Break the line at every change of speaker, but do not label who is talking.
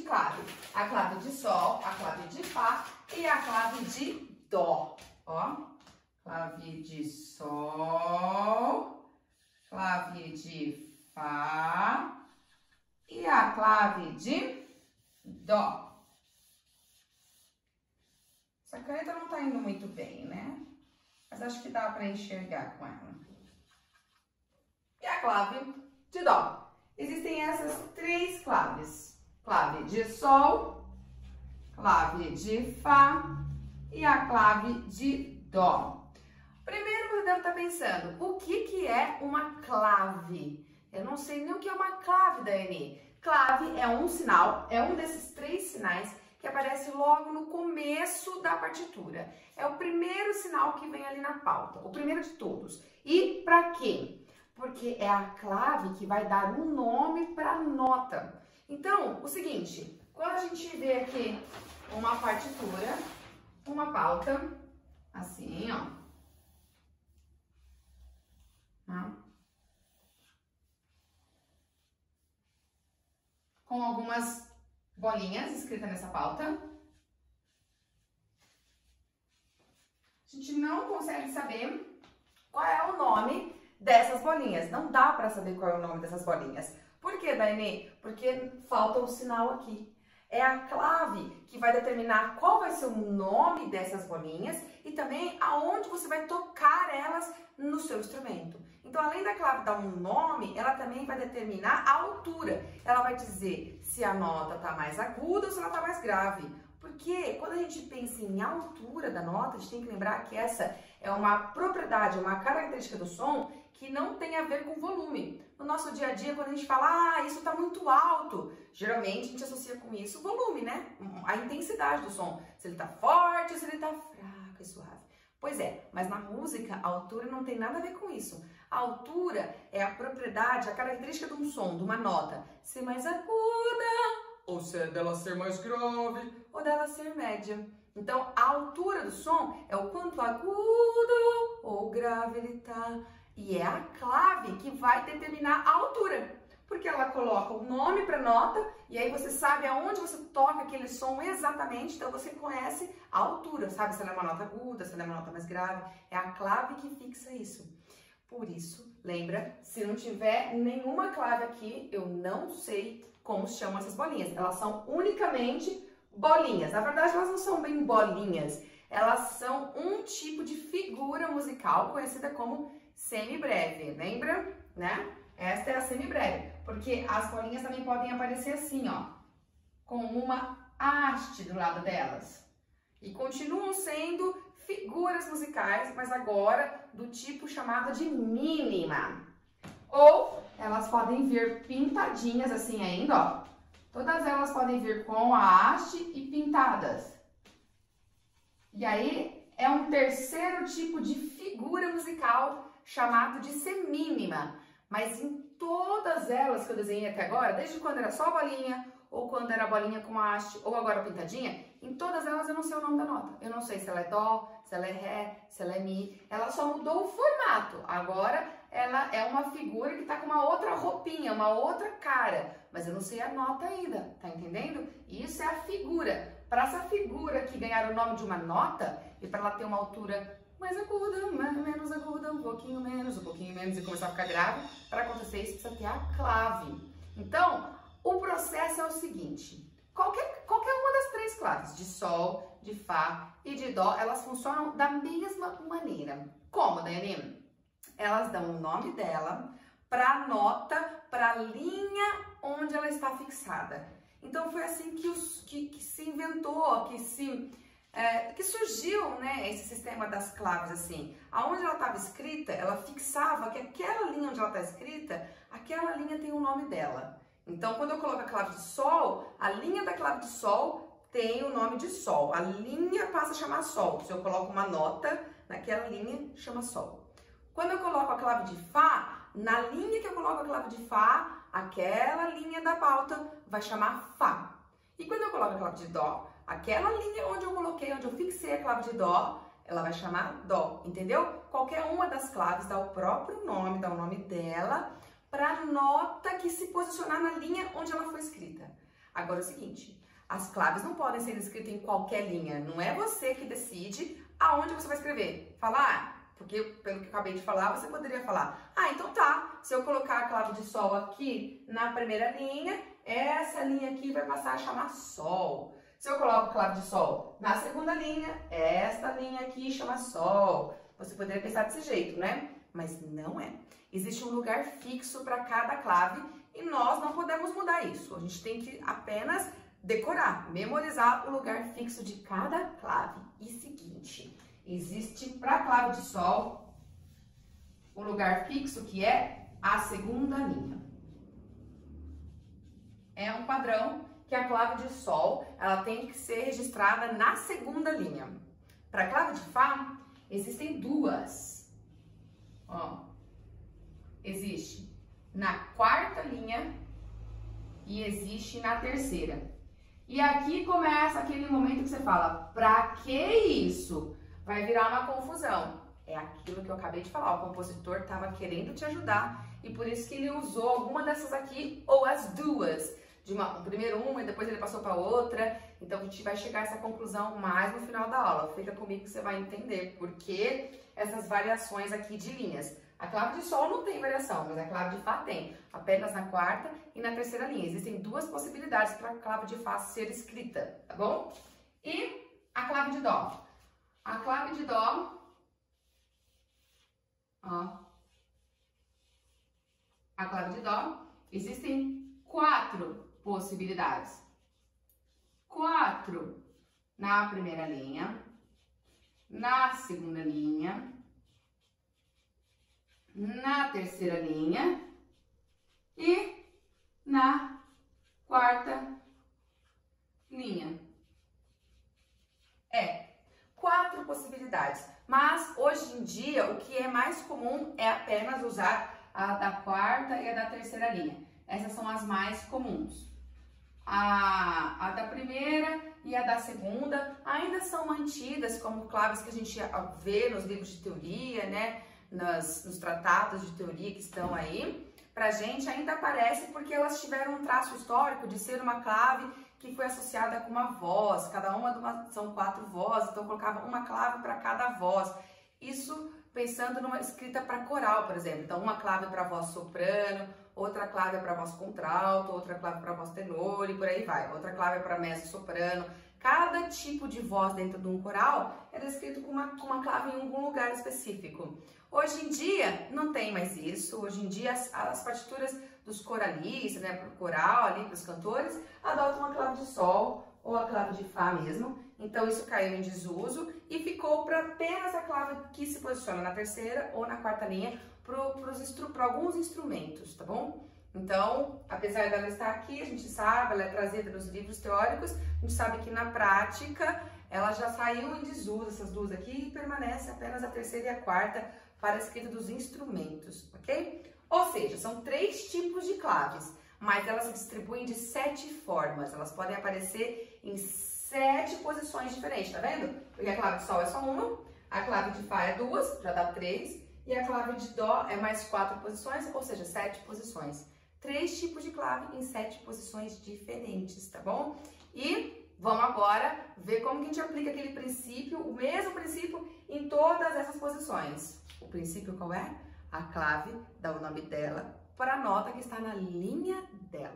clave. A clave de sol, a clave de fá e a clave de dó. Ó, clave de sol, clave de fá e a clave de dó. Essa caneta não tá indo muito bem, né? Mas acho que dá para enxergar com ela. E a clave de dó. Existem essas três claves. Clave de sol, clave de fá e a clave de dó. Primeiro você deve estar pensando, o que é uma clave? Eu não sei nem o que é uma clave, Dani. Clave é um sinal, é um desses três sinais que aparece logo no começo da partitura. É o primeiro sinal que vem ali na pauta, o primeiro de todos. E para quê? Porque é a clave que vai dar um nome para a nota. Então, o seguinte, quando a gente vê aqui uma partitura, uma pauta, assim, ó. Com algumas bolinhas escritas nessa pauta. A gente não consegue saber qual é o nome dessas bolinhas. Não dá para saber qual é o nome dessas bolinhas. Por quê, Daiane? Porque falta um sinal aqui. É a clave que vai determinar qual vai ser o nome dessas bolinhas e também aonde você vai tocar elas no seu instrumento. Então, além da clave dar um nome, ela também vai determinar a altura. Ela vai dizer se a nota está mais aguda ou se ela está mais grave. Porque quando a gente pensa em altura da nota, a gente tem que lembrar que essa é uma propriedade, uma característica do som que não tem a ver com volume. No nosso dia a dia, quando a gente fala, isso está muito alto, geralmente a gente associa com isso o volume, né? A intensidade do som. Se ele está forte ou se ele está fraco e suave. Pois é, mas na música, a altura não tem nada a ver com isso. A altura é a propriedade, a característica de um som, de uma nota, ser mais aguda, ou se dela ser mais grave, ou dela ser média. Então, a altura do som é o quanto agudo ou grave ele tá. E é a clave que vai determinar a altura. Porque ela coloca o nome para nota e aí você sabe aonde você toca aquele som exatamente. Então, você conhece a altura, sabe? Se ela é uma nota aguda, se ela é uma nota mais grave. É a clave que fixa isso. Por isso, lembra, se não tiver nenhuma clave aqui, eu não sei como chamam essas bolinhas. Elas são unicamente bolinhas. Na verdade, elas não são bem bolinhas. Elas são um tipo de figura musical conhecida como semibreve. Lembra? Né? Esta é a semibreve. Porque as bolinhas também podem aparecer assim, ó. Com uma haste do lado delas. E continuam sendo figuras musicais, mas agora do tipo chamado de mínima. Ou elas podem vir pintadinhas assim ainda, ó. Todas elas podem vir com a haste e pintadas. E aí é um terceiro tipo de figura musical chamado de semínima. Mas em todas elas que eu desenhei até agora, desde quando era só bolinha, ou quando era bolinha com haste, ou agora pintadinha, em todas elas eu não sei o nome da nota. Eu não sei se ela é dó, se ela é ré, se ela é mi. Ela só mudou o formato. Agora ela é uma figura que tá com uma outra roupinha, uma outra cara. Mas eu não sei a nota ainda, tá entendendo? Isso é a figura. Para essa figura aqui ganhar o nome de uma nota, e para ela ter uma altura mais aguda, menos aguda, um pouquinho menos e começar a ficar grave, para acontecer isso precisa ter a clave. Então, o processo é o seguinte, qualquer uma das três claves, de sol, de fá e de dó, elas funcionam da mesma maneira. Como, Daiane? Elas dão o nome dela para a nota, para a linha onde ela está fixada. Então, foi assim que se inventou, que surgiu, né, esse sistema das claves, assim. Aonde ela estava escrita, ela fixava que aquela linha onde ela está escrita, aquela linha tem o nome dela. Então, quando eu coloco a clave de sol, a linha da clave de sol tem o nome de sol. A linha passa a chamar sol. Se eu coloco uma nota, naquela linha chama sol. Quando eu coloco a clave de fá, na linha que eu coloco a clave de fá, aquela linha da pauta vai chamar fá. E quando eu coloco a clave de dó, aquela linha onde eu fixei a clave de dó, ela vai chamar dó, entendeu? Qualquer uma das claves dá o próprio nome, dá o nome dela, para a nota que se posicionar na linha onde ela foi escrita. Agora é o seguinte, as claves não podem ser escritas em qualquer linha. Não é você que decide aonde você vai escrever. Falar, porque pelo que eu acabei de falar, você poderia falar, então tá, se eu colocar a clave de sol aqui na primeira linha, essa linha aqui vai passar a chamar sol. Se eu coloco a clave de sol na segunda linha, esta linha aqui chama sol. Você poderia pensar desse jeito, né? Mas não é. Existe um lugar fixo para cada clave e nós não podemos mudar isso. A gente tem que apenas decorar, memorizar o lugar fixo de cada clave. E seguinte, existe para a clave de sol um lugar fixo que é a segunda linha. É um padrão que a clave de sol ela tem que ser registrada na segunda linha. Para a clave de fá, existem duas. Existe na quarta linha e existe na terceira. E aqui começa aquele momento que você fala, pra que isso? Vai virar uma confusão. É aquilo que eu acabei de falar, o compositor estava querendo te ajudar e por isso que ele usou alguma dessas aqui ou as duas. Primeiro uma e depois ele passou para outra. Então a gente vai chegar a essa conclusão mais no final da aula. Fica comigo que você vai entender por que essas variações aqui de linhas. A clave de sol não tem variação, mas a clave de fá tem. Apenas na quarta e na terceira linha. Existem duas possibilidades para a clave de fá ser escrita, tá bom? E a clave de dó. A clave de dó, a clave de dó, existem 4 possibilidades. 4 na primeira linha, na segunda linha, na terceira linha e na quarta linha. 4 possibilidades, mas hoje em dia o que é mais comum é apenas usar a da quarta e a da terceira linha. Essas são as mais comuns. A da primeira e a da segunda ainda são mantidas como claves que a gente vê nos livros de teoria, né? Nos tratados de teoria que estão aí. Pra gente ainda aparece porque elas tiveram um traço histórico de ser uma clave que foi associada com uma voz. Cada são 4 vozes, então colocava uma clave para cada voz. Isso pensando numa escrita para coral, por exemplo. Então, uma clave para voz soprano, outra clave para voz contralto, outra clave para voz tenor e por aí vai. Outra clave para mezzo-soprano. Cada tipo de voz dentro de um coral era escrito com uma clave em algum lugar específico. Hoje em dia, não tem mais isso. Hoje em dia, as partituras dos coralistas, né, para o coral ali, para os cantores, adotam a clave de sol ou a clave de fá mesmo. Então, isso caiu em desuso e ficou para apenas a clave que se posiciona na terceira ou na quarta linha para alguns instrumentos, tá bom? Então, apesar dela estar aqui, a gente sabe, ela é trazida nos livros teóricos, a gente sabe que na prática ela já saiu em desuso, essas duas aqui, e permanece apenas a terceira e a quarta para a escrita dos instrumentos, ok? Ou seja, são 3 tipos de claves, mas elas se distribuem de 7 formas, elas podem aparecer em 7 posições diferentes, tá vendo? Porque a clave de sol é só uma, a clave de fá é 2, já dá 3, e a clave de dó é mais 4 posições, ou seja, 7 posições. 3 tipos de clave em 7 posições diferentes, tá bom? E vamos agora ver como que a gente aplica aquele princípio, o mesmo princípio em todas essas posições. O princípio qual é? A clave dá o nome dela para a nota que está na linha dela.